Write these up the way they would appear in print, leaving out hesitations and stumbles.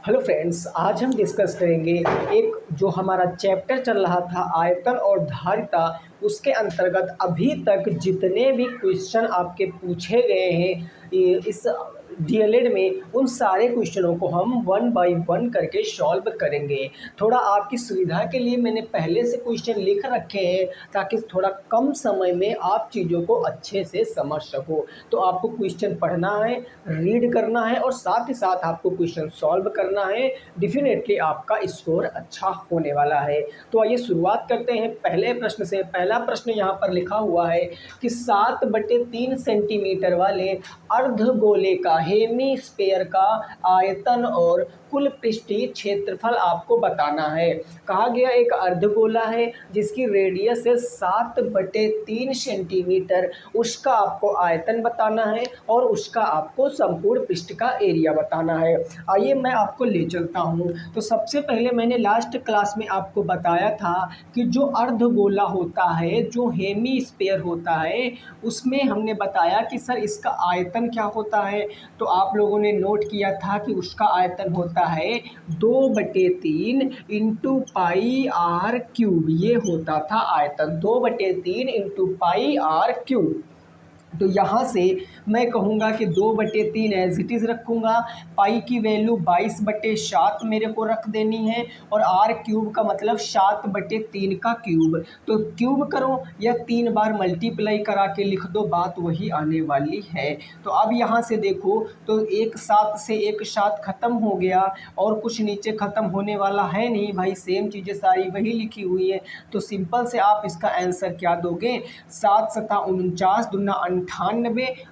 Hello friends, आज हम discuss करेंगे एक जो हमारा चैप्टर चल रहा था आयतन और धारिता। उसके अंतर्गत अभी तक जितने भी क्वेश्चन आपके पूछे गए हैं इस डीएलएड में, उन सारे क्वेश्चनों को हम वन बाय वन करके सॉल्व करेंगे। थोड़ा आपकी सुविधा के लिए मैंने पहले से क्वेश्चन लिख रखे हैं ताकि थोड़ा कम समय में आप चीज़ों को अच्छे से समझ सको। तो आपको क्वेश्चन पढ़ना है, रीड करना है और साथ ही साथ आपको क्वेश्चन सॉल्व करना है। डेफिनेटली आपका स्कोर अच्छा होने वाला है। तो आइए शुरुआत करते हैं पहले प्रश्न से। पहला प्रश्न यहाँ पर लिखा हुआ है कि 7/3 सेंटीमीटर वाले अर्धगोले का हेमीस्फीयर का आयतन और कुल पृष्ठीय क्षेत्रफल आपको बताना है। कहा गया एक अर्धगोला है जिसकी रेडियस है 7/3 सेंटीमीटर, उसका आपको आयतन बताना है और उसका आपको संपूर्ण पृष्ठ का एरिया बताना है। आइए मैं आपको ले चलता हूँ। तो सबसे पहले मैंने लास्ट क्लास में आपको बताया था कि जो अर्धगोला होता है, जो हेमीस्फीयर होता है, उसमें हमने बताया कि सर इसका आयतन क्या होता है। तो आप लोगों ने नोट किया था कि उसका आयतन होता है 2/3 इंटू पाई आर क्यूब। ये होता था आयतन 2/3 इंटू पाई आर क्यूब। तो यहाँ से मैं कहूँगा कि 2/3 एज इट इज़ रखूँगा। पाई की वैल्यू 22/7 मेरे को रख देनी है और आर क्यूब का मतलब 7/3 का क्यूब। तो क्यूब करो या 3 बार मल्टीप्लाई करा के लिख दो, बात वही आने वाली है। तो अब यहाँ से देखो तो एक 7 से एक 7 ख़त्म हो गया और कुछ नीचे ख़त्म होने वाला है नहीं भाई, सेम चीज़ें सारी वही लिखी हुई है। तो सिंपल से आप इसका आंसर क्या दोगे, 7 सता 49 दूना 98।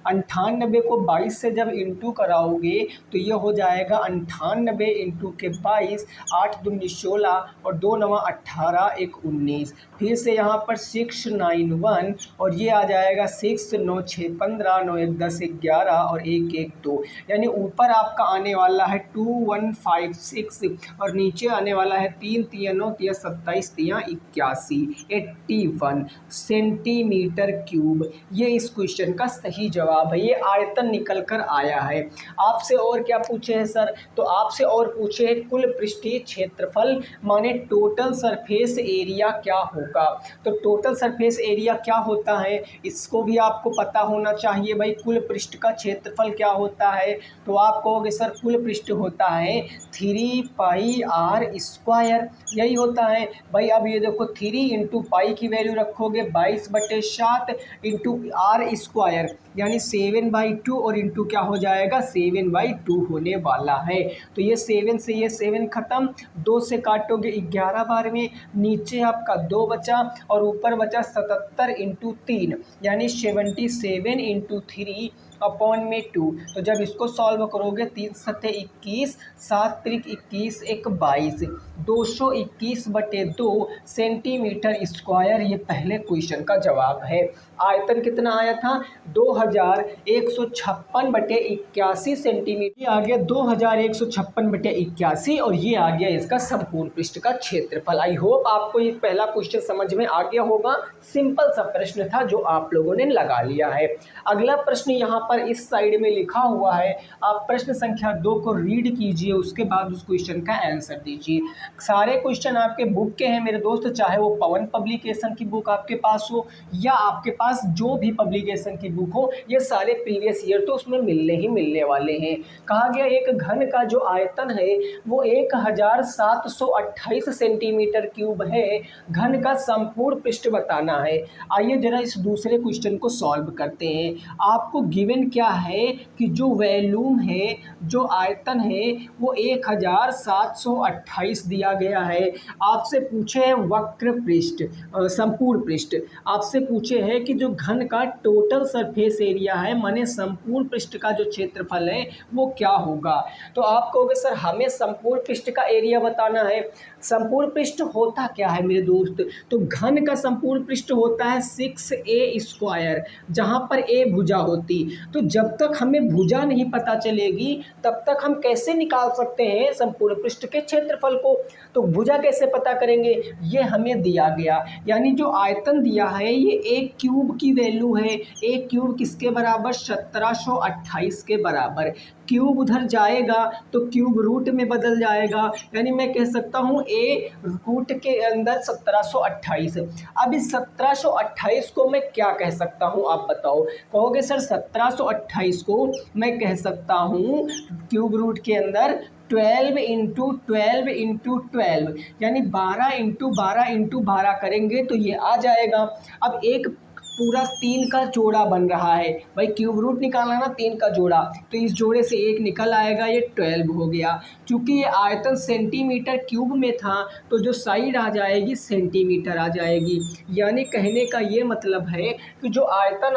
98 को 22 से जब इंटू कराओगे तो ये हो जाएगा 98 इंटू के 22, 8 दूनी 16 और 2 नवा 18, 1 19। फिर से यहाँ पर 691 और ये आ जाएगा 6 9 6 15 9 1 10 11 और 1 1 2। यानी ऊपर आपका आने वाला है 2156 और नीचे आने वाला है 3 3 9 3 27 3 81 81 सेंटीमीटर क्यूब। ये इस क्वेश्चन का सही जवाब है। ये आयतन निकल कर आया है। आपसे और क्या पूछे हैं सर, तो आपसे और पूछे हैं कुल पृष्ठीय क्षेत्रफल माने टोटल सरफेस एरिया क्या होगा। तो टोटल सरफेस एरिया क्या होता है इसको भी आपको पता होना चाहिए भाई। कुल पृष्ठ का क्षेत्रफल क्या होता है, तो आप कहोगे सर कुल पृष्ठ होता है 3 पाई आर स्क्वायर। यही होता है भाई। अब ये देखो 3 इंटू पाई की वैल्यू रखोगे 22/7 इंटू आर स्क्वायर यानी 7/2 और इंटू क्या हो जाएगा 7/2 होने वाला है। तो ये 7 से ये 7 खत्म, 2 से काटोगे 11 बार में, नीचे आपका 2 बचा और ऊपर बचा 77 इंटू 3 यानी 77 इंटू 3 अपॉन में 2। तो जब इसको सॉल्व करोगे 3 सत्ते 21, 7 त्रिक 21, 1 22, 221/2 सेंटीमीटर स्क्वायर। ये पहले क्वेश्चन का जवाब है। आयतन कितना आया था 2156/81 सेंटीमीटर। आ गया 2156/81 और ये आ गया इसका संपूर्ण पृष्ठ का क्षेत्रफल। आई होप आपको ये पहला क्वेश्चन समझ में आ गया होगा। सिंपल सा प्रश्न था जो आप लोगों ने लगा लिया है। अगला प्रश्न यहाँ पर इस साइड में लिखा हुआ है, आप प्रश्न संख्या 2 को रीड कीजिए, उसके बाद उस क्वेश्चन का आंसर दीजिए। सारे क्वेश्चन आपके बुक के हैं मेरे दोस्त, चाहे वो पवन पब्लिकेशन की बुक आपके पास हो या आपके पास जो भी पब्लिकेशन की बुक हो, ये सारे प्रीवियस ईयर तो उसमें मिलने ही मिलने वाले हैं। कहा गया एक घन का जो आयतन है वो 1728 सेंटीमीटर क्यूब है। घन का संपूर्ण पृष्ठ बताना है। आइए जरा इस दूसरे क्वेश्चन को सॉल्व करते हैं। आपको गिवन क्या है कि जो वॉल्यूम है, जो आयतन है वो 1728 दिया गया है। आपसे पूछे हैं वक्र पृष्ठ, संपूर्ण पृष्ठ। आपसे पूछे हैं कि जो घन का टोटल सरफेस एरिया है माने संपूर्ण पृष्ठ का जो क्षेत्रफल है वो क्या होगा। तो आप कहोगे सर हमें संपूर्ण पृष्ठ का एरिया बताना है। संपूर्ण पृष्ठ होता क्या है मेरे दोस्त, तो घन का संपूर्ण पृष्ठ होता है 6a स्क्वायर, जहाँ पर a भुजा होती। तो जब तक हमें भुजा नहीं पता चलेगी तब तक हम कैसे निकाल सकते हैं संपूर्ण पृष्ठ के क्षेत्रफल को। तो भुजा कैसे पता करेंगे, ये हमें दिया गया, यानी जो आयतन दिया है ये एक क्यूब की वैल्यू है। एक क्यूब किसके बराबर, 1728 के बराबर। क्यूब उधर जाएगा तो क्यूब रूट में बदल जाएगा, यानी मैं कह सकता हूँ ए रूट के अंदर 1728। अब इस 1728 को मैं क्या कह सकता हूँ आप बताओ। कहोगे सर 1728 को मैं कह सकता हूँ क्यूब रूट के अंदर 12 इंटू 12 इंटू 12, यानी 12 इंटू 12 इंटू 12 करेंगे तो ये आ जाएगा। अब एक पूरा 3 का जोड़ा बन रहा है भाई, क्यूब रूट निकालना ना 3 का जोड़ा, तो इस जोड़े से एक निकल आएगा, ये 12 हो गया। क्योंकि ये आयतन सेंटीमीटर क्यूब में था तो जो साइड आ जाएगी सेंटीमीटर आ जाएगी। यानी कहने का ये मतलब है कि जो आयतन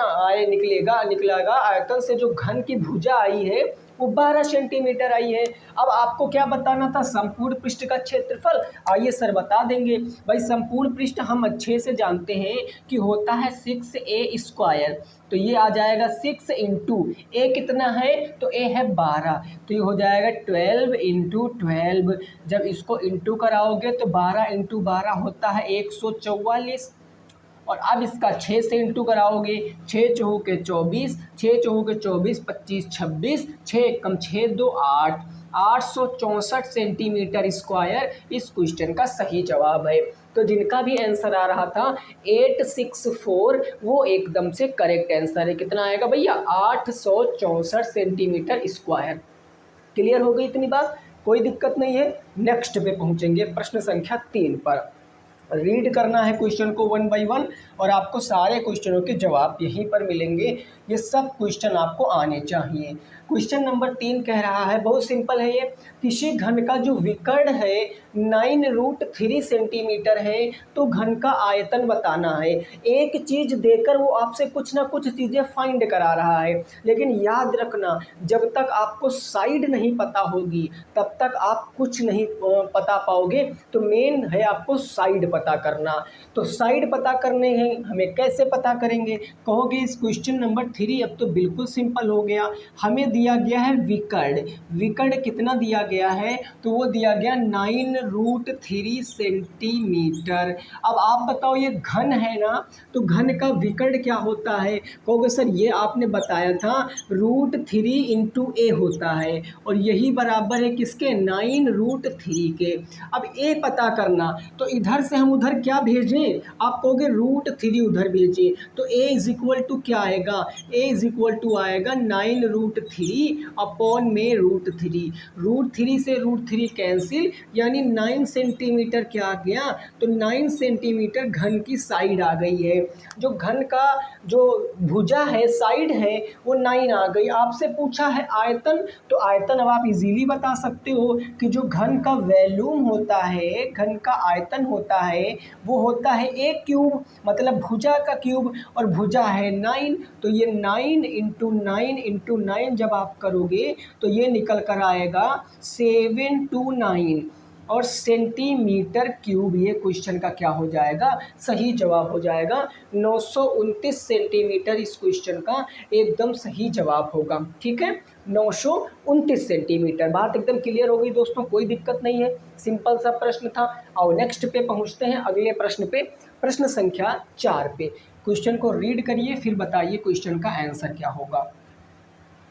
निकलेगा आयतन से जो घन की भुजा आई है वो 12 सेंटीमीटर आई है। अब आपको क्या बताना था, संपूर्ण पृष्ठ का क्षेत्रफल। आइए सर बता देंगे भाई। संपूर्ण पृष्ठ हम अच्छे से जानते हैं कि होता है 6a², तो ये आ जाएगा 6 इंटू ए कितना है, तो ए है 12, तो ये हो जाएगा 12 इंटू 12। जब इसको इंटू कराओगे तो 12 इंटू 12 होता है 144, और अब इसका 6 से इंटू कराओगे, 6 चौके 24, 6 चौके 24, 25 26, 6 कम 6 2 8, 864 सेंटीमीटर स्क्वायर इस क्वेश्चन का सही जवाब है। तो जिनका भी आंसर आ रहा था 864 वो एकदम से करेक्ट आंसर है। कितना आएगा भैया, 864 सेंटीमीटर स्क्वायर। क्लियर हो गई इतनी बात, कोई दिक्कत नहीं है। नेक्स्ट पे पहुंचेंगे प्रश्न संख्या 3 पर। रीड करना है क्वेश्चन को 1 बाय 1 और आपको सारे क्वेश्चनों के जवाब यहीं पर मिलेंगे। ये सब क्वेश्चन आपको आने चाहिए। क्वेश्चन नंबर 3 कह रहा है, बहुत सिंपल है ये, किसी घन का जो विकर्ण है 9√3 सेंटीमीटर है तो घन का आयतन बताना है। एक चीज़ देकर वो आपसे कुछ ना कुछ चीज़ें फाइंड करा रहा है, लेकिन याद रखना जब तक आपको साइड नहीं पता होगी तब तक आप कुछ नहीं पता पाओगे। तो मेन है आपको साइड पता करना। तो साइड पता करने हैं, हमें कैसे पता करेंगे कहोगे। इस क्वेश्चन नंबर 3 अब तो बिल्कुल सिंपल हो गया। हमें दिया गया है विकर्ण, विकर्ण कितना दिया गया है, तो वो दिया गया 9√3 सेंटीमीटर। अब आप बताओ ये घन है ना, तो घन का विकर्ण क्या होता है, कहोगे सर ये आपने बताया था √3 इंटू ए होता है, और यही बराबर है किसके, 9√3 के। अब ए पता करना, तो इधर से हम उधर क्या भेजें, आप कहोगे √3 उधर भेजें, तो ए इज इक्वल टू क्या आएगा, ए इज इक्वल टू आएगा 9√3 अपॉन में √3। √3 से √3 कैंसिल, यानी 9 सेंटीमीटर क्या आ गया, तो 9 सेंटीमीटर घन की साइड आ गई है। जो घन का जो भुजा है साइड है वो 9 आ गई। आपसे पूछा है आयतन, तो आयतन अब आप इजीली बता सकते हो कि जो घन का वॉल्यूम होता है, घन का आयतन होता है वो होता है एक क्यूब, मतलब भुजा का क्यूब, और भुजा है 9, तो ये 9 इंटू 9 इंटू 9 जब आप करोगे तो ये निकल कर आएगा 729, और सेंटीमीटर क्यूब ये क्वेश्चन का क्या हो जाएगा, सही जवाब हो जाएगा। 929 सेंटीमीटर इस क्वेश्चन का एकदम सही जवाब होगा। ठीक है, 929 सेंटीमीटर। बात एकदम क्लियर हो गई दोस्तों, कोई दिक्कत नहीं है, सिंपल सा प्रश्न था। आओ नेक्स्ट पे पहुंचते हैं, अगले प्रश्न पे, प्रश्न संख्या 4 पे। क्वेश्चन को रीड करिए फिर बताइए क्वेश्चन का आंसर क्या होगा।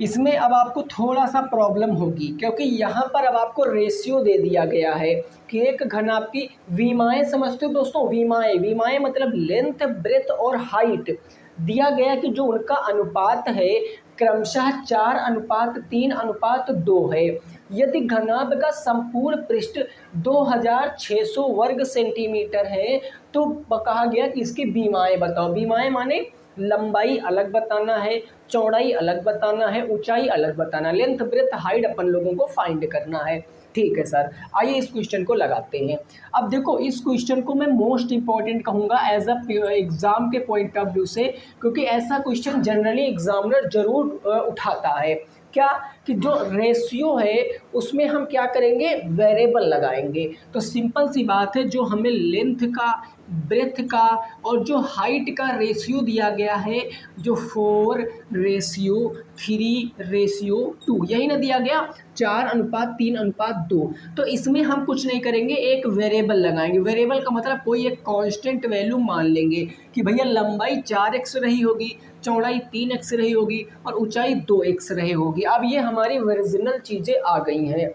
इसमें अब आपको थोड़ा सा प्रॉब्लम होगी, क्योंकि यहाँ पर अब आपको रेशियो दे दिया गया है कि एक घन आपकी विमाएँ, समझते हो दोस्तों, विमाएँ मतलब लेंथ, ब्रेथ और हाइट दिया गया कि जो उनका अनुपात है क्रमशः 4:3:2 है। यदि घनाभ का संपूर्ण पृष्ठ 2600 वर्ग सेंटीमीटर है तो कहा गया कि इसकी विमाएँ बताओ। विमाएँ माने लंबाई अलग बताना है, चौड़ाई अलग बताना है, ऊंचाई अलग बताना, लेंथ ब्रेथ हाइट अपन लोगों को फाइंड करना है। ठीक है सर, आइए इस क्वेश्चन को लगाते हैं। अब देखो इस क्वेश्चन को मैं मोस्ट इंपॉर्टेंट कहूँगा एज अ एग्ज़ाम के पॉइंट ऑफ व्यू से, क्योंकि ऐसा क्वेश्चन जनरली एग्जामिनर जरूर उठाता है। क्या कि जो रेशियो है उसमें हम क्या करेंगे, वेरिएबल लगाएंगे। तो सिंपल सी बात है, जो हमें लेंथ का ब्रेथ का और जो हाइट का रेशियो दिया गया है जो 4:3:2 यही ना दिया गया, 4:3:2। तो इसमें हम कुछ नहीं करेंगे, एक वेरिएबल लगाएंगे। वेरिएबल का मतलब कोई एक कांस्टेंट वैल्यू मान लेंगे कि भैया लंबाई 4x रही होगी, चौड़ाई 3x रही होगी और ऊंचाई 2x रही होगी। अब ये हमारी ओरिजिनल चीज़ें आ गई हैं।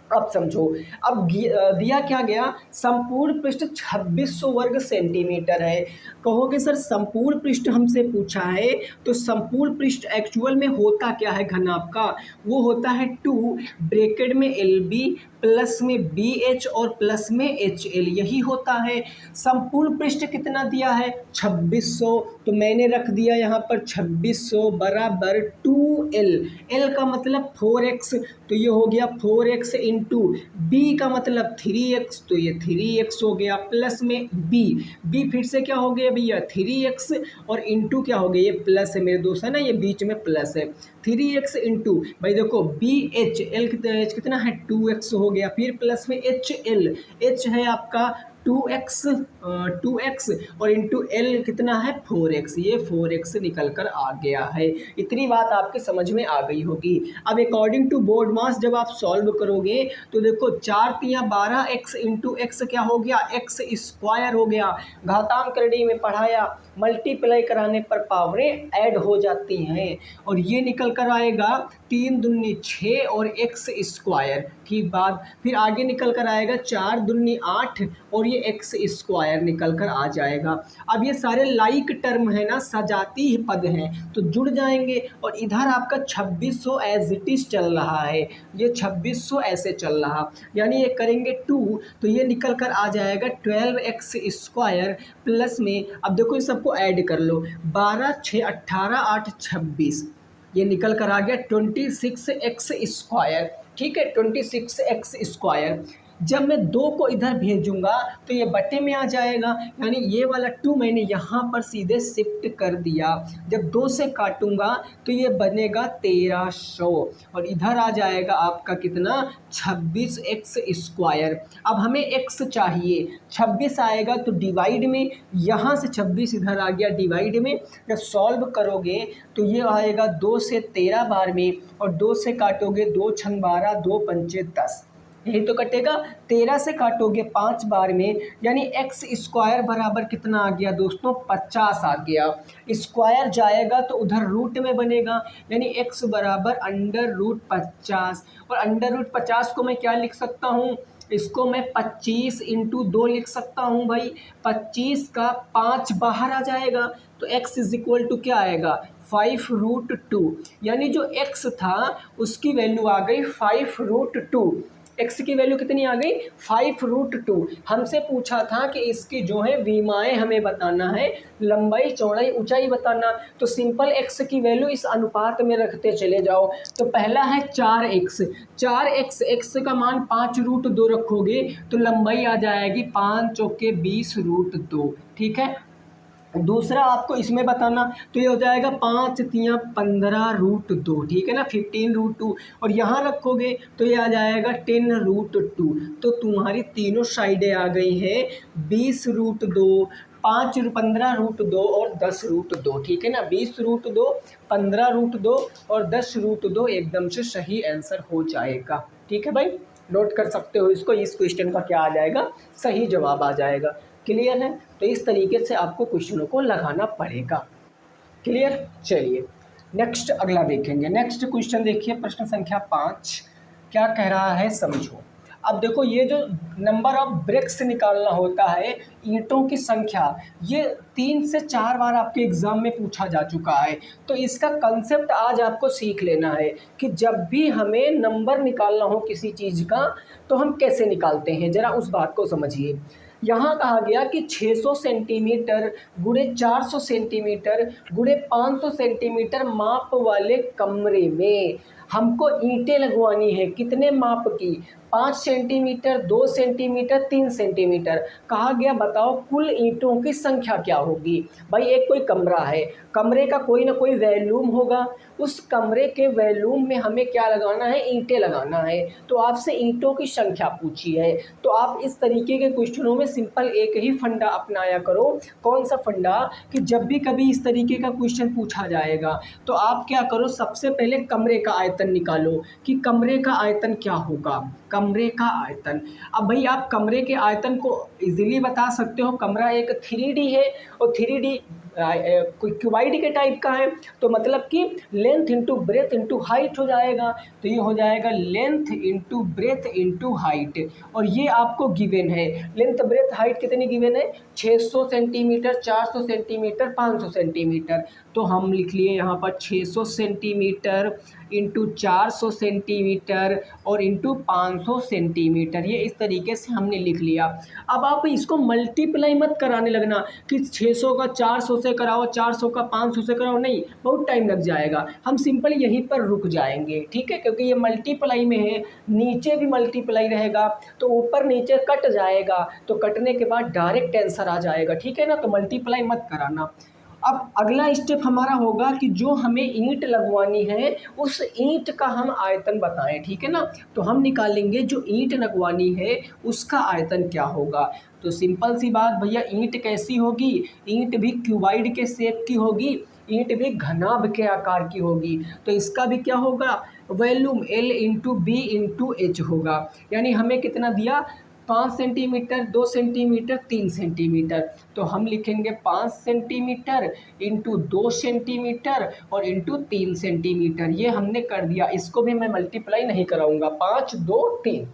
अब समझो, अब दिया क्या गया, संपूर्ण पृष्ठ 2600 वर्ग सेंटीमीटर है। कहोगे सर संपूर्ण पृष्ठ हमसे पूछा है, तो संपूर्ण पृष्ठ एक्चुअल में होता क्या है घनाभ का, वो होता है 2 ब्रैकेट में LB प्लस में BH और प्लस में HL, यही होता है। संपूर्ण पृष्ठ कितना दिया है 2600, तो मैंने रख दिया यहाँ पर 2600 बराबर 2L। L का मतलब 4x, तो ये हो गया 4x इंटू B का मतलब 3x, तो ये 3x हो गया, प्लस में B फिर से क्या हो गया भैया 3x और इंटू क्या हो गया, ये प्लस है मेरे दोस्त, है ना, ये बीच में प्लस है, 3x इंटू भाई देखो BH, L कितना है 2x हो गया, फिर प्लस में HL, H है आपका 2x और इंटू L कितना है 4x, ये 4x निकल कर आ गया है। इतनी बात आपके समझ में आ गई होगी। अब अकॉर्डिंग टू बोर्ड मास जब आप सॉल्व करोगे तो देखो 4×3=12x इंटू x क्या हो गया, x स्क्वायर हो गया। घातांक श्रेणी में पढ़ाया, मल्टीप्लाई कराने पर पावरें ऐड हो जाती हैं और ये निकल कर आएगा 3 दूनी 6 और x स्क्वायर, ठीक बात। फिर आगे निकल कर आएगा 4 दूनी 8 और ये x स्क्वायर निकल कर आ जाएगा। अब ये सारे लाइक टर्म है ना, सजातीय पद हैं, तो जुड़ जाएंगे और इधर आपका 2600 एज इट इज चल रहा है, ये 2600 ऐसे चल रहा, यानी ये करेंगे 2 तो ये निकल कर आ जाएगा 12x स्क्वायर प्लस में, अब देखो ये सबको ऐड कर लो, 12 6 18 8 26, ये निकल कर आ गया 26x स्क्वायर, ठीक है 26x स्क्वायर। जब मैं 2 को इधर भेजूंगा तो ये बटे में आ जाएगा, यानी ये वाला 2 मैंने यहाँ पर सीधे शिफ्ट कर दिया। जब 2 से काटूंगा तो ये बनेगा 1300 और इधर आ जाएगा आपका कितना 26x स्क्वायर। अब हमें x चाहिए, 26 आएगा तो डिवाइड में, यहाँ से 26 इधर आ गया डिवाइड में, जब सॉल्व करोगे तो ये आएगा 2 से 13 बार में और 2 से काटोगे 2 छंग 12 2 पंचे 10, यही तो कटेगा। 13 से काटोगे 5 बार में, यानी x स्क्वायर बराबर कितना आ गया दोस्तों 50 आ गया। स्क्वायर जाएगा तो उधर रूट में बनेगा, यानी x बराबर √50 और √50 को मैं क्या लिख सकता हूँ, इसको मैं 25 इंटू 2 लिख सकता हूँ भाई। 25 का 5 बाहर आ जाएगा तो x इज इक्वल टू क्या आएगा 5√2, यानी जो x था उसकी वैल्यू आ गई 5√2। x की वैल्यू कितनी आ गई 5√2। हमसे पूछा था कि इसकी जो है विमाएँ हमें बताना है, लंबाई चौड़ाई ऊंचाई बताना, तो सिंपल x की वैल्यू इस अनुपात में रखते चले जाओ। तो पहला है 4x, x का मान 5√2 रखोगे तो लंबाई आ जाएगी 5 चौके 20√2, ठीक है। दूसरा आपको इसमें बताना, तो ये हो जाएगा 5 तियाँ 15√2, ठीक है ना 15√2, और यहाँ रखोगे तो ये आ जाएगा 10√2। तो तुम्हारी तीनों साइडें आ गई हैं 20√2, 15√2 और 10√2, ठीक है ना 20√2, 15√2 और 10√2 एकदम से सही आंसर हो जाएगा, ठीक है भाई। नोट कर सकते हो इसको, इस क्वेश्चन का क्या आ जाएगा सही जवाब आ जाएगा। क्लियर है, तो इस तरीके से आपको क्वेश्चनों को लगाना पड़ेगा। क्लियर, चलिए नेक्स्ट अगला देखेंगे। नेक्स्ट क्वेश्चन देखिए, प्रश्न संख्या 5 क्या कह रहा है समझो। अब देखो ये जो नंबर ऑफ ब्रिक्स निकालना होता है, ईंटों की संख्या, ये 3 से 4 बार आपके एग्जाम में पूछा जा चुका है। तो इसका कंसेप्ट आज आपको सीख लेना है कि जब भी हमें नंबर निकालना हो किसी चीज़ का तो हम कैसे निकालते हैं, ज़रा उस बात को समझिए। यहाँ कहा गया कि 600 सेंटीमीटर गुणे 400 सेंटीमीटर गुणे 500 सेंटीमीटर माप वाले कमरे में हमको ईंटें लगवानी है, कितने माप की, 5 सेंटीमीटर, 2 सेंटीमीटर, 3 सेंटीमीटर। कहा गया बताओ कुल ईंटों की संख्या क्या होगी। भाई एक कोई कमरा है, कमरे का कोई ना कोई वॉल्यूम होगा, उस कमरे के वॉल्यूम में हमें क्या लगाना है, ईंटें लगाना है। तो आपसे ईंटों की संख्या पूछी है, तो आप इस तरीके के क्वेश्चनों में सिंपल एक ही फंडा अपनाया करो। कौन सा फंडा, कि जब भी कभी इस तरीके का क्वेश्चन पूछा जाएगा तो आप क्या करो, सबसे पहले कमरे का आयतन निकालो कि कमरे का आयतन क्या होगा, कमरे का आयतन। अब भाई आप कमरे के आयतन को इजीली बता सकते हो, कमरा एक 3D है और 3D कोई क्यूबाइड के टाइप का है, तो मतलब कि length into breadth into height हो जाएगा। तो ये हो जाएगा length into breadth into height, और ये आपको गिवन है। लेंथ ब्रेथ हाइट कितनी गिवन है, 600 सेंटीमीटर, 400 सेंटीमीटर, 500 सेंटीमीटर। तो हम लिख लिए यहाँ पर 600 सेंटीमीटर इंटू 400 सेंटीमीटर और इंटू 500 सेंटीमीटर, ये इस तरीके से हमने लिख लिया। अब आप इसको मल्टीप्लाई मत कराने लगना कि 600 का 400 से कराओ, 400 का 500 से कराओ, नहीं, बहुत टाइम लग जाएगा। हम सिंपल यहीं पर रुक जाएंगे, ठीक है, क्योंकि ये मल्टीप्लाई में है, नीचे भी मल्टीप्लाई रहेगा तो ऊपर नीचे कट जाएगा, तो कटने के बाद डायरेक्ट आंसर आ जाएगा, ठीक है ना। तो मल्टीप्लाई मत कराना। अब अगला स्टेप हमारा होगा कि जो हमें ईंट लगवानी है उस ईंट का हम आयतन बताएं, ठीक है ना। तो हम निकालेंगे जो ईंट लगवानी है उसका आयतन क्या होगा। तो सिंपल सी बात भैया, ईंट कैसी होगी, ईंट भी क्यूबाइड के शेप की होगी, ईंट भी घनाभ के आकार की होगी। तो इसका भी क्या होगा, volume L into B into H होगा। यानी हमें कितना दिया, 5 सेंटीमीटर, 2 सेंटीमीटर, 3 सेंटीमीटर। तो हम लिखेंगे 5 सेंटीमीटर इंटू 2 सेंटीमीटर और इंटू 3 सेंटीमीटर। ये हमने कर दिया, इसको भी मैं मल्टीप्लाई नहीं कराऊंगा, 5, 2, 3,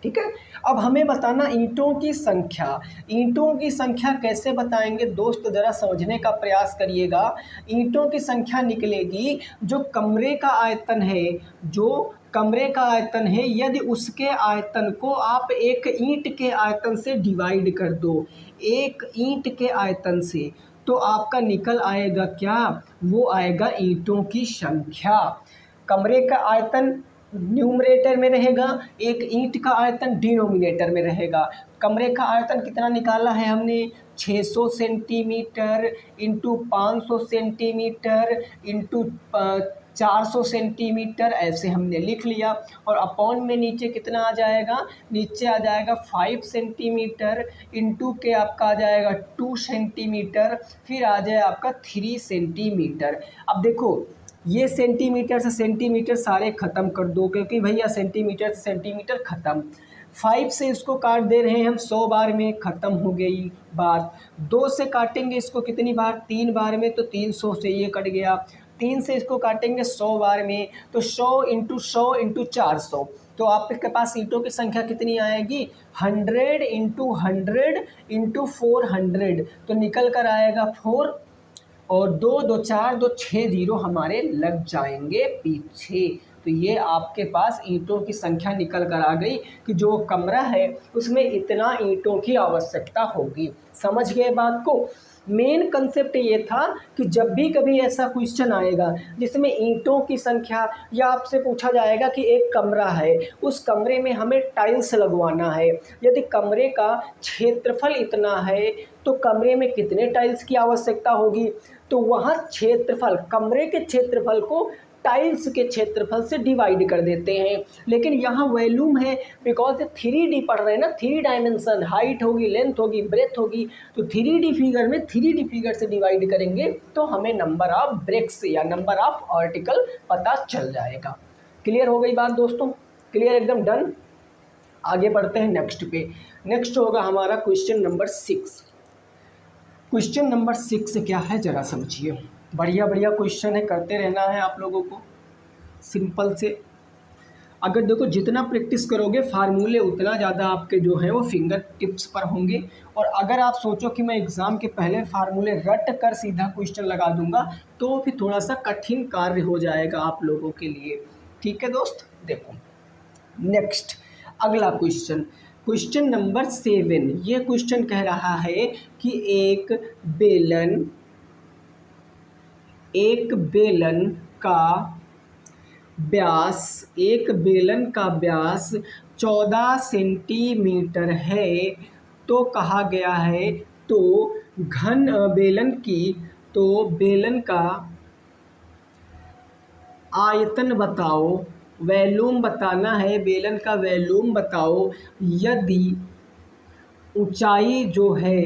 ठीक है। अब हमें बताना ईंटों की संख्या। ईंटों की संख्या कैसे बताएंगे दोस्त, ज़रा समझने का प्रयास करिएगा। ईंटों की संख्या निकलेगी जो कमरे का आयतन है, जो कमरे का आयतन है, यदि उसके आयतन को आप एक ईंट के आयतन से डिवाइड कर दो, एक ईंट के आयतन से, तो आपका निकल आएगा क्या, वो आएगा ईंटों की संख्या। कमरे का आयतन न्यूमरेटर में रहेगा, एक ईंट का आयतन डिनोमिनेटर में रहेगा। कमरे का आयतन कितना निकाला है हमने, 600 centimetre into 500 centimetre into 400 centimetre, ऐसे हमने लिख लिया। और अपॉन में नीचे कितना आ जाएगा, नीचे आ जाएगा 5 सेंटीमीटर इंटू के आपका आ जाएगा 2 सेंटीमीटर, फिर आ जाए आपका 3 सेंटीमीटर। अब देखो ये सेंटीमीटर से सेंटीमीटर सारे ख़त्म कर दो, क्योंकि भैया सेंटीमीटर से सेंटीमीटर ख़त्म। 5 से इसको काट दे रहे हैं हम 100 बार में, ख़त्म हो गई बात। 2 से काटेंगे इसको कितनी बार, 3 बार में, तो 300 से ये कट गया। 3 से इसको काटेंगे 100 बार में, तो 100 इंटू 100 इंटू 400, तो आपके पास ईंटों की संख्या कितनी आएगी, 100 इंटू 100 इंटू 400, तो निकल कर आएगा 4 और 2 2 4 2 6 जीरो हमारे लग जाएंगे पीछे। तो ये आपके पास ईंटों की संख्या निकल कर आ गई कि जो कमरा है उसमें इतना ईंटों की आवश्यकता होगी। समझ गए बात को। मेन कंसेप्ट ये था कि जब भी कभी ऐसा क्वेश्चन आएगा जिसमें ईंटों की संख्या, या आपसे पूछा जाएगा कि एक कमरा है, उस कमरे में हमें टाइल्स लगवाना है, यदि कमरे का क्षेत्रफल इतना है तो कमरे में कितने टाइल्स की आवश्यकता होगी, तो वहाँ क्षेत्रफल, कमरे के क्षेत्रफल को टाइल्स के क्षेत्रफल से डिवाइड कर देते हैं। लेकिन यहाँ वॉल्यूम है, बिकॉज 3D पढ़ रहे हैं ना, 3 डायमेंशन, हाइट होगी, लेंथ होगी, ब्रेथ होगी, तो 3D फिगर में 3D फिगर से डिवाइड करेंगे तो हमें नंबर ऑफ ब्रेक्स या नंबर ऑफ आर्टिकल पता चल जाएगा। क्लियर हो गई बात दोस्तों, क्लियर, एकदम डन। आगे बढ़ते हैं नेक्स्ट पे। नेक्स्ट होगा हमारा क्वेश्चन नंबर 6। क्वेश्चन नंबर 6 क्या है ज़रा समझिए। बढ़िया बढ़िया क्वेश्चन है, करते रहना है आप लोगों को सिंपल से। अगर देखो जितना प्रैक्टिस करोगे फार्मूले उतना ज़्यादा आपके जो है वो फिंगर टिप्स पर होंगे। और अगर आप सोचो कि मैं एग्ज़ाम के पहले फार्मूले रट कर सीधा क्वेश्चन लगा दूंगा तो फिर थोड़ा सा कठिन कार्य हो जाएगा आप लोगों के लिए। ठीक है दोस्त, देखो नेक्स्ट अगला क्वेश्चन, क्वेश्चन नंबर 7। ये क्वेश्चन कह रहा है कि एक बेलन का व्यास, एक बेलन का व्यास 14 सेंटीमीटर है, तो कहा गया है तो घन बेलन की तो बेलन का आयतन बताओ, वॉल्यूम बताना है, बेलन का वॉल्यूम बताओ यदि ऊंचाई जो है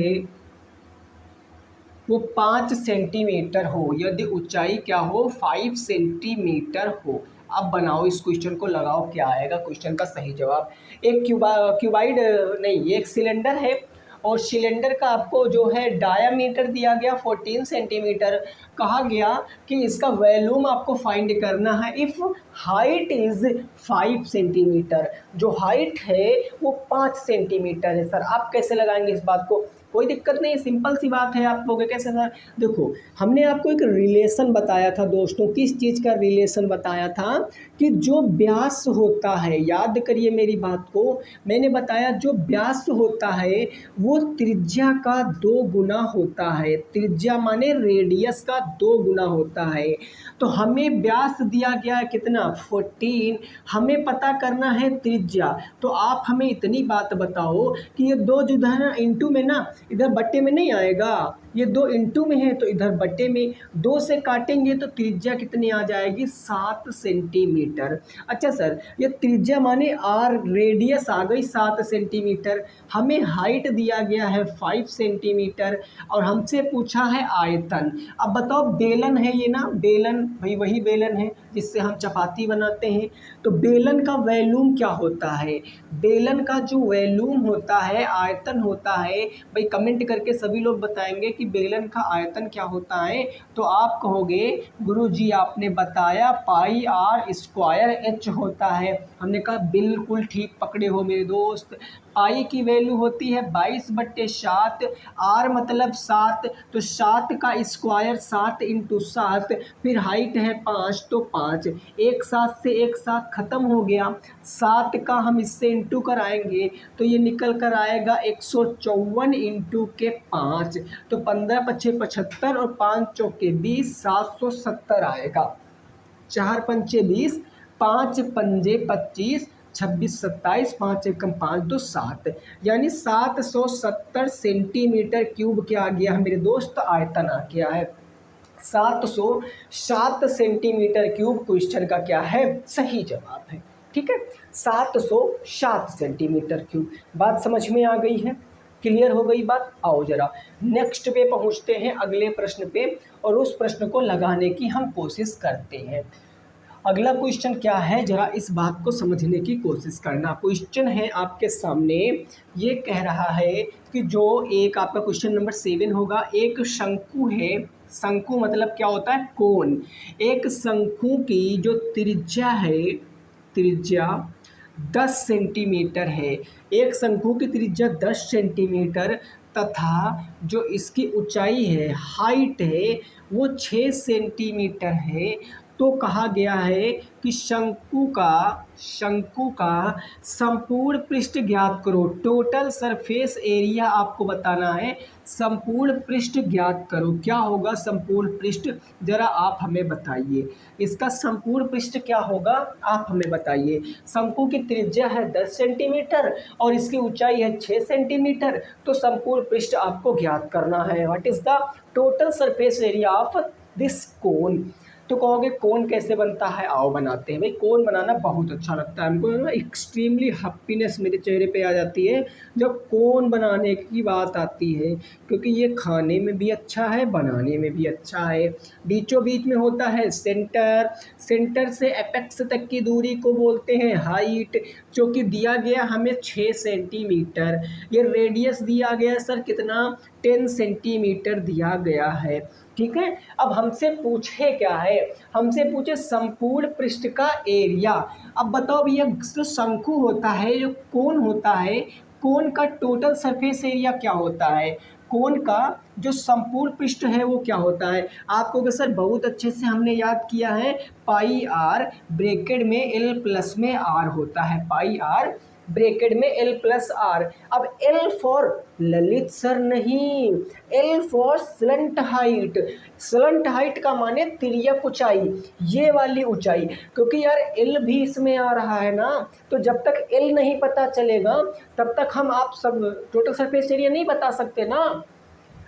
वो 5 सेंटीमीटर हो, यदि ऊंचाई क्या हो 5 सेंटीमीटर हो। अब बनाओ इस क्वेश्चन को, लगाओ क्या आएगा क्वेश्चन का सही जवाब। एक क्यूबाइड नहीं, एक सिलेंडर है और सिलेंडर का आपको जो है डायामीटर दिया गया 14 सेंटीमीटर। कहा गया कि इसका वॉल्यूम आपको फाइंड करना है इफ़ हाइट इज़ 5 सेंटीमीटर, जो हाइट है वो 5 सेंटीमीटर है। सर आप कैसे लगाएंगे इस बात को? कोई दिक्कत नहीं, सिंपल सी बात है। आप लोगे कैसे सर? देखो, हमने आपको एक रिलेशन बताया था दोस्तों, किस चीज़ का रिलेशन बताया था कि जो व्यास होता है, याद करिए मेरी बात को, मैंने बताया जो व्यास होता है वो त्रिज्या का 2 गुना होता है। त्रिज्या माने रेडियस का 2 गुना होता है। तो हमें व्यास दिया गया है कितना 14, हमें पता करना है त्रिज्या। तो आप हमें इतनी बात बताओ कि ये 2 जो है ना इंटू में ना, इधर बट्टे में नहीं आएगा, ये 2 इंटू में है तो इधर बट्टे में, 2 से काटेंगे तो त्रिज्या कितनी आ जाएगी 7 सेंटीमीटर। अच्छा सर, ये त्रिज्या माने आर, रेडियस आ गई 7 सेंटीमीटर, हमें हाइट दिया गया है 5 सेंटीमीटर और हमसे पूछा है आयतन। अब बताओ बेलन है ये ना, बेलन भाई वही बेलन है जिससे हम चपाती बनाते हैं। तो बेलन का वॉल्यूम क्या होता है? बेलन का जो वॉल्यूम होता है, आयतन होता है, भाई कमेंट करके सभी लोग बताएंगे कि बेलन का आयतन क्या होता है। तो आप कहोगे गुरुजी आपने बताया पाई आर स्क्वायर एच होता है। हमने कहा बिल्कुल ठीक पकड़े हो मेरे दोस्त। पाई की वैल्यू होती है 22/7, आर मतलब 7, तो 7 का स्क्वायर 7 इंटू 7, फिर हाइट है 5 तो 5, एक साथ से एक साथ ख़त्म हो गया। 7 का हम इससे इंटू कराएंगे तो ये निकल कर आएगा 154 इंटू के 5, तो 15 पछे 75 और 5 चौके 20, 770 आएगा। 4 पंचे 20, 5 पंजे 25, 26 27, 5 एकम 5 2 7, यानी 770 सेंटीमीटर क्यूब क्या आ गया है मेरे दोस्त? आयतन आ गया है 707 सेंटीमीटर क्यूब। क्वेश्चन का क्या है सही जवाब है, ठीक है 707 सेंटीमीटर क्यूब। बात समझ में आ गई है, क्लियर हो गई बात? आओ जरा नेक्स्ट पे पहुंचते हैं, अगले प्रश्न पे, और उस प्रश्न को लगाने की हम कोशिश करते हैं। अगला क्वेश्चन क्या है, जरा इस बात को समझने की कोशिश करना। क्वेश्चन है आपके सामने, ये कह रहा है कि जो एक आपका क्वेश्चन नंबर 7 होगा, एक शंकु है, शंकु मतलब क्या होता है? कोन। एक शंकु की जो त्रिज्या है, त्रिज्या 10 सेंटीमीटर है, एक शंकु की त्रिज्या 10 सेंटीमीटर तथा जो इसकी ऊंचाई है, हाइट है, वो 6 सेंटीमीटर है। तो कहा गया है कि शंकु का संपूर्ण पृष्ठ ज्ञात करो। टोटल सरफेस एरिया आपको बताना है, संपूर्ण पृष्ठ ज्ञात करो। क्या होगा संपूर्ण पृष्ठ, जरा आप हमें बताइए इसका संपूर्ण पृष्ठ क्या होगा, आप हमें बताइए। शंकु की त्रिज्या है 10 सेंटीमीटर और इसकी ऊंचाई है 6 सेंटीमीटर, तो संपूर्ण पृष्ठ आपको ज्ञात करना है। What is the total surface area of this cone. तो कहोगे कोन कैसे बनता है, आओ बनाते हैं। भाई कोन बनाना बहुत अच्छा लगता है हमको ना, एक्सट्रीमली हैप्पीनेस मेरे चेहरे पे आ जाती है जब कोन बनाने की बात आती है, क्योंकि ये खाने में भी अच्छा है, बनाने में भी अच्छा है। बीचों बीच में होता है सेंटर, सेंटर से एपेक्स तक की दूरी को बोलते हैं हाइट, जो कि दिया गया हमें 6 सेंटीमीटर। ये रेडियस दिया गया सर कितना, 10 सेंटीमीटर दिया गया है, ठीक है। अब हमसे पूछे क्या है, हमसे पूछे संपूर्ण पृष्ठ का एरिया। अब बताओ भैया जो शंकु होता है, जो कोन होता है, कोन का टोटल सरफेस एरिया क्या होता है, कोन का जो संपूर्ण पृष्ठ है वो क्या होता है। आपको सर बहुत अच्छे से हमने याद किया है, पाई आर ब्रैकेट में एल प्लस में आर होता है, पाई आर ब्रैकेट में L प्लस R। अब L फॉर ललित सर नहीं, L for slant height. Slant height का माने तिर्यक ऊंचाई, ये वाली ऊंचाई, क्योंकि यार L भी इसमें आ रहा है ना, तो जब तक L नहीं पता चलेगा तब तक हम आप सब टोटल सरफेस एरिया नहीं बता सकते ना।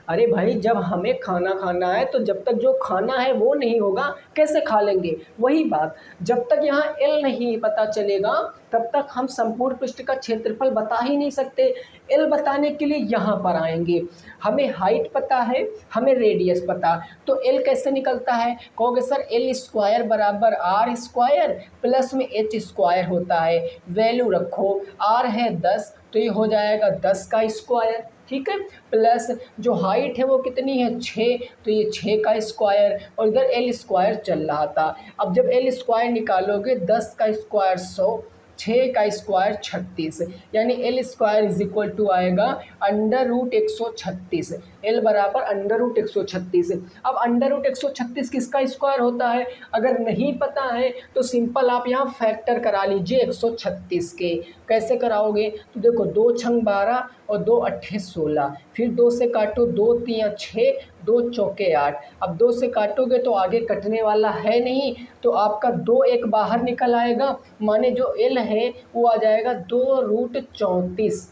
अरे भाई, जब हमें खाना खाना है तो जब तक जो खाना है वो नहीं होगा कैसे खा लेंगे। वही बात, जब तक यहाँ L नहीं पता चलेगा तब तक हम संपूर्ण पृष्ठ का क्षेत्रफल बता ही नहीं सकते। L बताने के लिए यहाँ पर आएंगे। हमें हाइट पता है, हमें रेडियस पता, तो L कैसे निकलता है, कहोगे सर L स्क्वायर बराबर R स्क्वायर प्लस में H स्क्वायर होता है। वैल्यू रखो, R है 10 तो ये हो जाएगा 10 का स्क्वायर, ठीक है, प्लस जो हाइट है वो कितनी है 6, तो ये 6 का स्क्वायर, और इधर L स्क्वायर चल रहा था। अब जब L स्क्वायर निकालोगे 10 का स्क्वायर 100, 6 का स्क्वायर 36, यानी L square is equal to आएगा अंडर रूट 136। L बराबर अंडर रूट 136। अब अंडर रूट 136 किसका स्क्वायर होता है, अगर नहीं पता है तो सिंपल आप यहाँ फैक्टर करा लीजिए 136 के। कैसे कराओगे, तो देखो 2 छंग 12 और 2 अट्ठे 16, फिर 2 से काटो, 2 तियाँ 6, 2 चौके 8। अब 2 से काटोगे तो आगे कटने वाला है नहीं, तो आपका 2 एक बाहर निकल आएगा, माने जो L है वो आ जाएगा 2 रूट 34।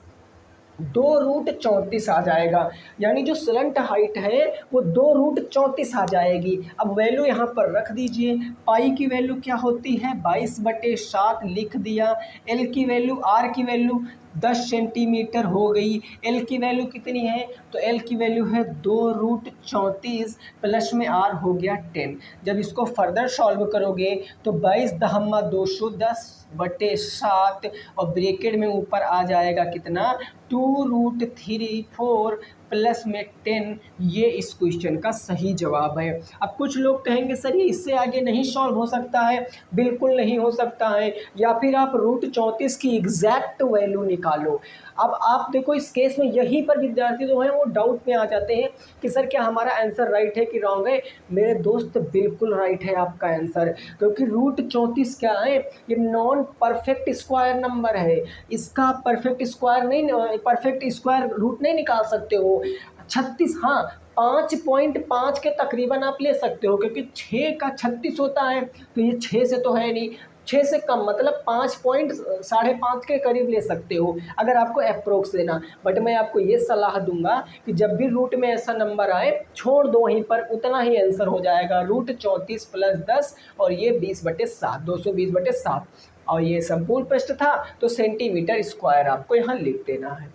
2 रूट 34 आ जाएगा, यानी जो स्लंट हाइट है वो 2 रूट 34 आ जाएगी। अब वैल्यू यहाँ पर रख दीजिए। पाई की वैल्यू क्या होती है 22/7 लिख दिया। L की वैल्यू, R की वैल्यू 10 सेंटीमीटर हो गई। L की वैल्यू कितनी है, तो L की वैल्यू है 2 रूट 34 प्लस में R हो गया 10। जब इसको फर्दर सॉल्व करोगे तो 22 दहम्मा 210/7 और ब्रैकेट में ऊपर आ जाएगा कितना 2 रूट 34 प्लस में 10। ये इस क्वेश्चन का सही जवाब है। अब कुछ लोग कहेंगे सर ये इससे आगे नहीं सॉल्व हो सकता है, बिल्कुल नहीं हो सकता है, या फिर आप रूट 34 की एग्जैक्ट वैल्यू निकालो। अब आप देखो इस केस में यहीं पर विद्यार्थी जो हैं वो डाउट में आ जाते हैं कि सर क्या हमारा आंसर राइट है कि रॉन्ग है। मेरे दोस्त बिल्कुल राइट है आपका आंसर, क्योंकि रूट 34 क्या है, ये नॉन परफेक्ट स्क्वायर नंबर है। इसका आप परफेक्ट स्क्वायर रूट नहीं निकाल सकते हो। 36, हाँ 5.5 के तकरीबन आप ले सकते हो, क्योंकि 6 का 36 होता है, तो ये 6 से तो है नहीं, 6 से कम मतलब 5.5 के करीब ले सकते हो अगर आपको अप्रोक्स लेना। बट मैं आपको ये सलाह दूंगा कि जब भी रूट में ऐसा नंबर आए छोड़ दो, वहीं पर उतना ही आंसर हो जाएगा। रूट 34 प्लस 10 और ये 20/7, 220/7, और ये संपूर्ण पृष्ठ था तो सेंटीमीटर स्क्वायर आपको यहाँ लिख देना है।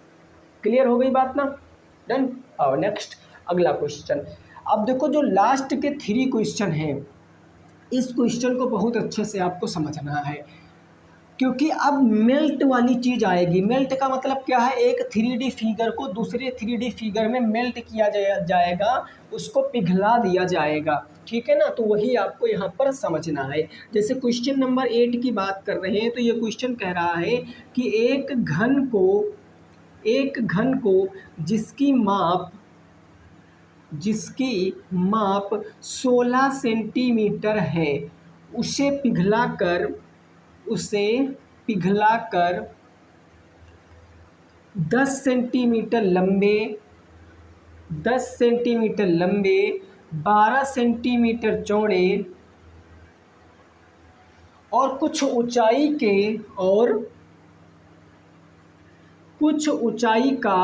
क्लियर हो गई बात ना, डन। और नेक्स्ट अगला क्वेश्चन। अब देखो जो लास्ट के 3 क्वेश्चन हैं, इस क्वेश्चन को बहुत अच्छे से आपको समझना है, क्योंकि अब मेल्ट वाली चीज़ आएगी। मेल्ट का मतलब क्या है, एक 3D फिगर को दूसरे 3D फिगर में मेल्ट किया जाएगा, उसको पिघला दिया जाएगा, ठीक है ना। तो वही आपको यहाँ पर समझना है। जैसे क्वेश्चन नंबर 8 की बात कर रहे हैं, तो ये क्वेश्चन कह रहा है कि एक घन को जिसकी माप 16 सेंटीमीटर है, उसे पिघलाकर 10 सेंटीमीटर लंबे 12 सेंटीमीटर चौड़े और कुछ ऊंचाई का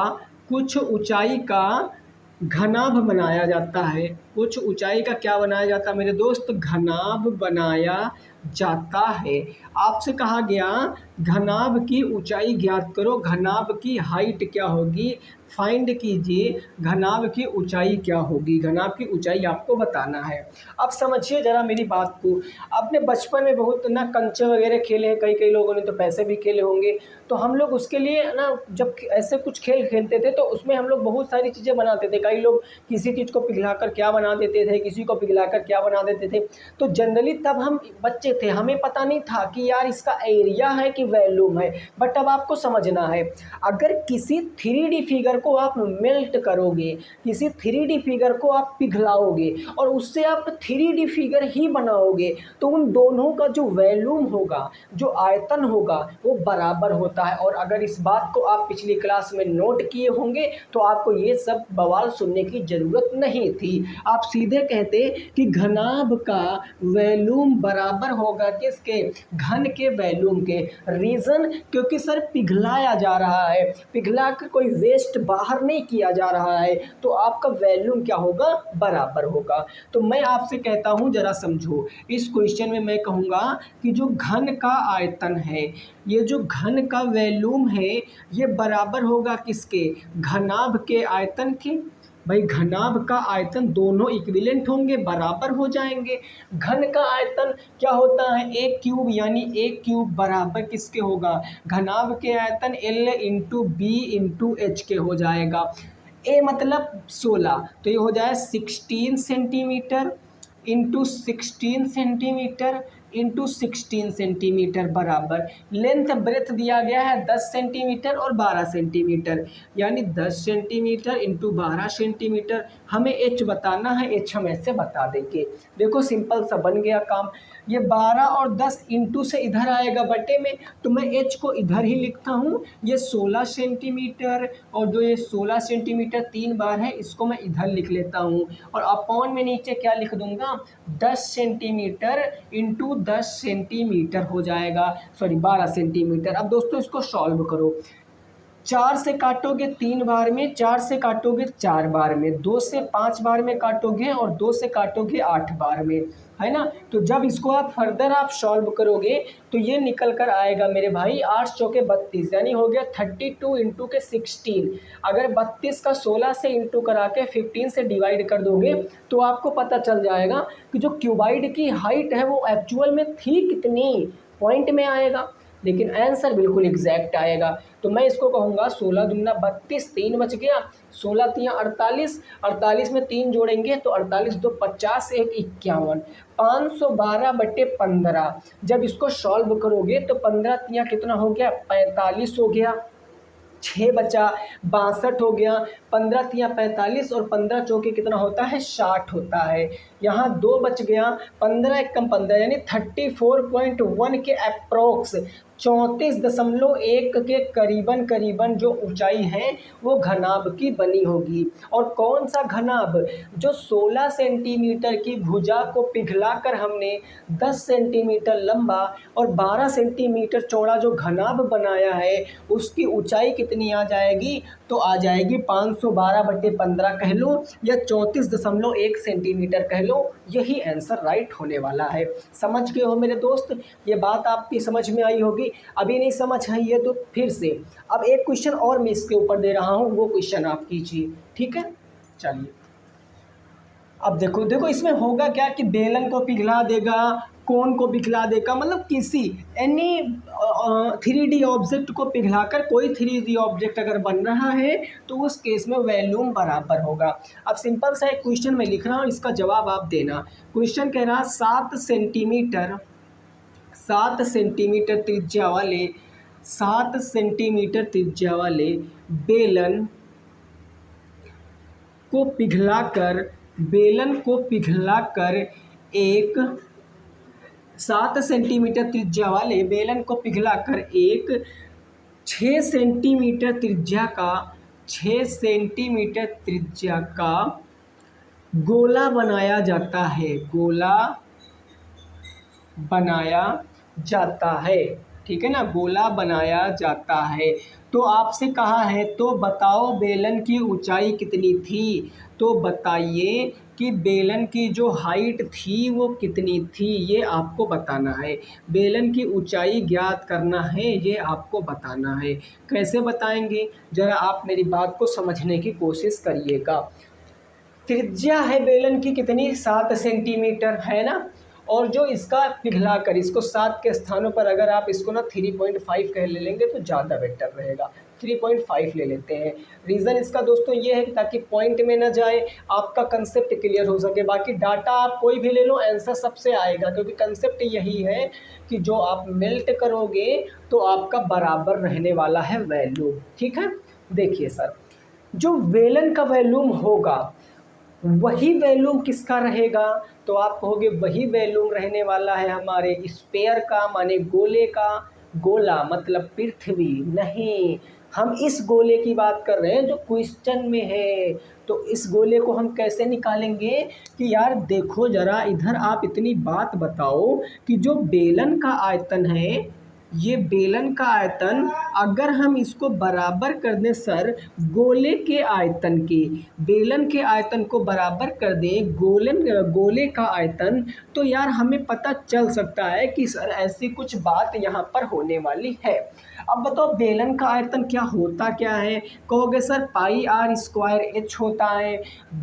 घनाभ बनाया जाता है। कुछ ऊंचाई का क्या बनाया जाता है मेरे दोस्त, घनाभ बनाया जाता है। आपसे कहा गया घनाभ की ऊंचाई ज्ञात करो, घनाभ की हाइट क्या होगी, फाइंड कीजिए घनाभ की ऊंचाई क्या होगी। घनाभ की ऊंचाई आपको बताना है। अब समझिए ज़रा मेरी बात को। आपने बचपन में बहुत ना कंचे वगैरह खेले हैं, कई लोगों ने तो पैसे भी खेले होंगे। तो हम लोग उसके लिए ना जब ऐसे कुछ खेल खेलते थे तो उसमें हम लोग बहुत सारी चीज़ें बनाते थे। कई लोग किसी चीज़ को पिघलाकर क्या बना देते थे, किसी को पिघलाकर क्या बना देते थे। तो जनरली तब हम बच्चे थे, हमें पता नहीं था कि यार इसका एरिया है कि वॉल्यूम है। बट अब आपको समझना है, अगर किसी 3D फिगर को आप मेल्ट करोगे, किसी 3D फिगर को आप पिघलाओगे और उससे आप 3D फिगर ही बनाओगे, तो उन दोनों का जो वॉल्यूम होगा, जो आयतन होगा, वो बराबर होता है। और अगर इस बात को आप पिछली क्लास में नोट किए होंगे तो आपको ये सब बवाल सुनने की ज़रूरत नहीं थी। आप सीधे कहते कि घनाभ का वॉल्यूम बराबर होगा किसके, घन के वॉल्यूम के। रीज़न, क्योंकि सर पिघलाया जा रहा है, पिघला कर कोई वेस्ट बाहर नहीं किया जा रहा है, तो आपका वॉल्यूम क्या होगा, बराबर होगा। तो मैं आपसे कहता हूँ जरा समझो, इस क्वेश्चन में मैं कहूँगा कि जो घन का आयतन है, ये जो घन का वॉल्यूम है, ये बराबर होगा किसके, घनाभ के आयतन के। भाई घनाभ का आयतन दोनों इक्विवेलेंट होंगे, बराबर हो जाएंगे। घन का आयतन क्या होता है, एक क्यूब, यानी एक क्यूब बराबर किसके होगा, घनाभ के आयतन L into B into H के हो जाएगा। ए मतलब 16, तो ये हो जाए 16 centimetre into 16 centimetre into 16 centimetre बराबर लेंथ ब्रेथ दिया गया है 10 सेंटीमीटर और 12 सेंटीमीटर, यानी 10 सेंटीमीटर इंटू 12 सेंटीमीटर। हमें एच बताना है, एच हम ऐसे बता देंगे। देखो सिंपल सा बन गया काम। ये 12 और 10 इंटू से इधर आएगा बटे में, तो मैं एच को इधर ही लिखता हूँ। ये 16 सेंटीमीटर और जो ये 16 सेंटीमीटर 3 बार है, इसको मैं इधर लिख लेता हूँ। और अपॉन में नीचे क्या लिख दूंगा, 10 सेंटीमीटर इंटू 10 सेंटीमीटर हो जाएगा, सॉरी 12 सेंटीमीटर। अब दोस्तों इसको सॉल्व करो। 4 से काटोगे 3 बार में, 4 से काटोगे 4 बार में, 2 से 5 बार में काटोगे और 2 से काटोगे 8 बार में, है ना। तो जब इसको आप फर्दर आप सॉल्व करोगे तो ये निकल कर आएगा मेरे भाई 8 चौके 32, यानी हो गया 32 इंटू के 16। अगर 32 का 16 से इंटू करा के 15 से डिवाइड कर दोगे तो आपको पता चल जाएगा कि जो क्यूबाइड की हाइट है वो एक्चुअल में थी कितनी, पॉइंट में आएगा, लेकिन आंसर बिल्कुल एग्जैक्ट आएगा। तो मैं इसको कहूँगा 16 दूना 32, 3 बच गया, 16 तियाँ 48, 48 में 3 जोड़ेंगे तो 48 दो 50, 1 51, 512/15। जब इसको सॉल्व करोगे तो 15 तियाँ कितना हो गया, 45 हो गया, 6 बचा 62 हो गया, 15 तियाँ 45 और 15 चौके कितना होता है, 60 होता है। यहाँ 2 बच गया, 15 एक कम 15, यानी 34.1 के अप्रोक्स, 34.1 के करीबन जो ऊंचाई है वो घनाभ की बनी होगी। और कौन सा घनाभ, जो 16 सेंटीमीटर की भुजा को पिघलाकर हमने 10 सेंटीमीटर लंबा और 12 सेंटीमीटर चौड़ा जो घनाभ बनाया है, उसकी ऊंचाई कितनी आ जाएगी, तो आ जाएगी 512/15 कह लो या 34.1 सेंटीमीटर कह लो। यही आंसर राइट होने वाला है। समझ गए हो मेरे दोस्त, ये बात आपकी समझ में आई होगी। अभी नहीं समझ आई है तो फिर से अब एक क्वेश्चन और मैं इसके ऊपर दे रहा हूँ, वो क्वेश्चन आप कीजिए, ठीक है। चलिए अब देखो इसमें होगा क्या कि बेलन को पिघला देगा, कोन को पिघला देगा, मतलब किसी एनी 3D ऑब्जेक्ट को पिघलाकर कोई 3D ऑब्जेक्ट अगर बन रहा है तो उस केस में वॉल्यूम बराबर होगा। अब सिंपल सा एक क्वेश्चन मैं लिख रहा हूँ, इसका जवाब आप देना। क्वेश्चन कह रहा है 7 सेंटीमीटर त्रिज्या वाले 7 सेंटीमीटर त्रिज्या वाले बेलन को पिघलाकर एक 7 सेंटीमीटर त्रिज्या वाले बेलन को पिघलाकर एक 6 सेंटीमीटर त्रिज्या का गोला बनाया जाता है, गोला बनाया जाता है, ठीक है ना, गोला बनाया जाता है। तो आपसे कहा है तो बताओ बेलन की ऊंचाई कितनी थी, तो बताइए कि बेलन की जो हाइट थी वो कितनी थी, ये आपको बताना है। बेलन की ऊंचाई ज्ञात करना है, ये आपको बताना है। कैसे बताएंगे, ज़रा आप मेरी बात को समझने की कोशिश करिएगा। त्रिज्या है बेलन की कितनी, 7 सेंटीमीटर है ना, और जो इसका पिघलाकर इसको 7 के स्थानों पर अगर आप इसको ना 3.5 कह ले लेंगे तो ज़्यादा बेटर रहेगा, 3.5 ले लेते हैं। रीज़न इसका दोस्तों ये है कि ताकि पॉइंट में ना जाए, आपका कंसेप्ट क्लियर हो सके। बाकी डाटा आप कोई भी ले लो, आंसर सबसे आएगा, क्योंकि कंसेप्ट यही है कि जो आप मेल्ट करोगे तो आपका बराबर रहने वाला है वैल्यू, ठीक है। देखिए सर, जो वेलन का वॉल्यूम होगा वही वॉल्यूम किसका रहेगा, तो आप कहोगे वही वॉल्यूम रहने वाला है हमारे स्फीयर का, माने गोले का। गोला मतलब पृथ्वी नहीं, हम इस गोले की बात कर रहे हैं जो क्वेश्चन में है। तो इस गोले को हम कैसे निकालेंगे कि यार देखो ज़रा इधर, आप इतनी बात बताओ कि जो बेलन का आयतन है, ये बेलन का आयतन अगर हम इसको बराबर कर दें सर गोले के आयतन के, बेलन के आयतन को बराबर कर दें गोले का आयतन, तो यार हमें पता चल सकता है कि सर ऐसी कुछ बात यहाँ पर होने वाली है। अब बताओ बेलन का आयतन क्या होता क्या है, कहोगे sir pi R square H होता है।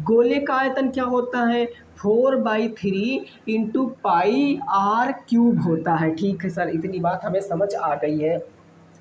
गोले का आयतन क्या होता है, 4/3 इंटू पाई आर क्यूब होता है। ठीक है सर, इतनी बात हमें समझ आ गई है।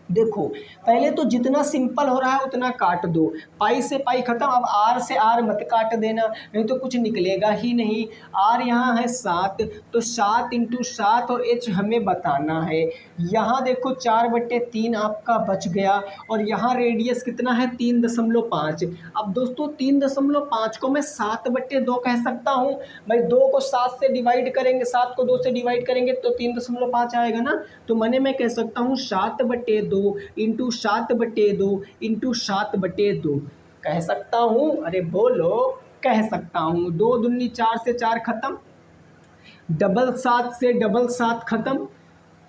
देखो पहले तो जितना सिंपल हो रहा है उतना काट दो, पाई से पाई खत्म, अब आर से आर मत काट देना, नहीं तो कुछ निकलेगा ही नहीं। आर यहाँ है 7, तो 7 इंटू 7 और एच हमें बताना है। यहाँ देखो 4/3 आपका बच गया, और यहाँ रेडियस कितना है 3.5। अब दोस्तों 3.5 को मैं 7/2 कह सकता हूँ भाई, 2 को 7 से डिवाइड करेंगे, 7 को 2 से डिवाइड करेंगे तो 3.5 आएगा ना। तो मैं कह सकता हूँ 7/2 इंटू 7/2 इंटू 7/2 कह सकता हूँ। अरे बोलो, कह सकता हूँ। 2 दूनी 4 से 4 खत्म, 7 से 7 खत्म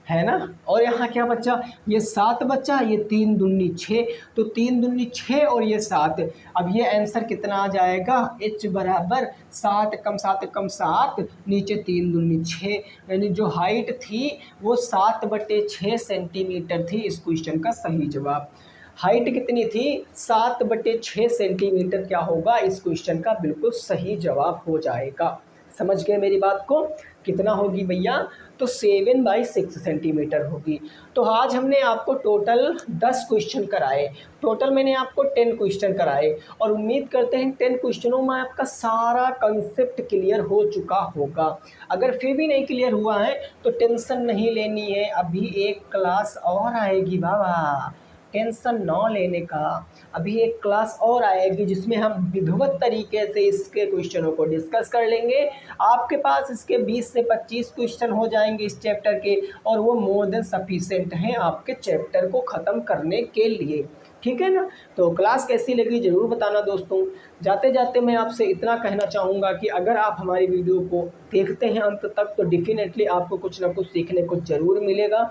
है ना। और यहाँ क्या बचा, ये 7 बचा, ये 3 दूनी 6, तो 3 दूनी 6 और ये 7। अब ये आंसर कितना आ जाएगा, h बराबर 7 कम 7 कम 7, नीचे 3 दूनी 6, यानी जो हाइट थी वो 7/6 सेंटीमीटर थी। इस क्वेश्चन का सही जवाब हाइट कितनी थी, 7/6 सेंटीमीटर क्या होगा इस क्वेश्चन का बिल्कुल सही जवाब हो जाएगा। समझ गए मेरी बात को, कितना होगी भैया, तो 7/6 सेंटीमीटर होगी। तो आज हमने आपको टोटल 10 क्वेश्चन कराए, टोटल मैंने आपको 10 क्वेश्चन कराए, और उम्मीद करते हैं 10 क्वेश्चनों में आपका सारा कंसेप्ट क्लियर हो चुका होगा। अगर फिर भी नहीं क्लियर हुआ है तो टेंशन नहीं लेनी है, अभी एक क्लास और आएगी बाबा, टेंशन न लेने का। अभी एक क्लास और आएगी जिसमें हम विधिवत तरीके से इसके क्वेश्चनों को डिस्कस कर लेंगे। आपके पास इसके 20 से 25 क्वेश्चन हो जाएंगे इस चैप्टर के, और वो मोर देन सफिशिएंट हैं आपके चैप्टर को ख़त्म करने के लिए। ठीक है ना। तो क्लास कैसी लगी ज़रूर बताना दोस्तों। जाते जाते मैं आपसे इतना कहना चाहूँगा कि अगर आप हमारी वीडियो को देखते हैं अंत तक तो डेफिनेटली आपको कुछ ना कुछ सीखने को ज़रूर मिलेगा।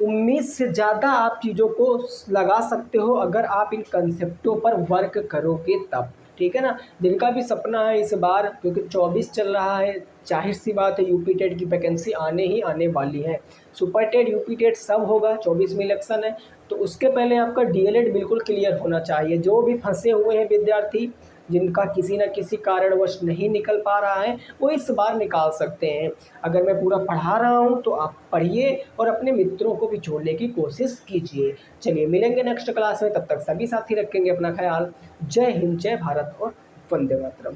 उम्मीद से ज़्यादा आप चीज़ों को लगा सकते हो अगर आप इन कंसेप्टों पर वर्क करोगे तब। ठीक है ना। जिनका भी सपना है इस बार, क्योंकि 24 चल रहा है, जाहिर सी बात है यूपी टेट की वैकेंसी आने ही आने वाली है। सुपर टेट, यूपी टेट सब होगा, 24 में इलेक्शन है, तो उसके पहले आपका डीएलएड बिल्कुल क्लियर होना चाहिए। जो भी फंसे हुए हैं विद्यार्थी, जिनका किसी न किसी कारणवश नहीं निकल पा रहा है, वो इस बार निकाल सकते हैं। अगर मैं पूरा पढ़ा रहा हूँ तो आप पढ़िए और अपने मित्रों को भी जोड़ने की कोशिश कीजिए। चलिए मिलेंगे नेक्स्ट क्लास में, तब तक सभी साथी रखेंगे अपना ख्याल। जय हिंद, जय भारत और वंदे मातरम।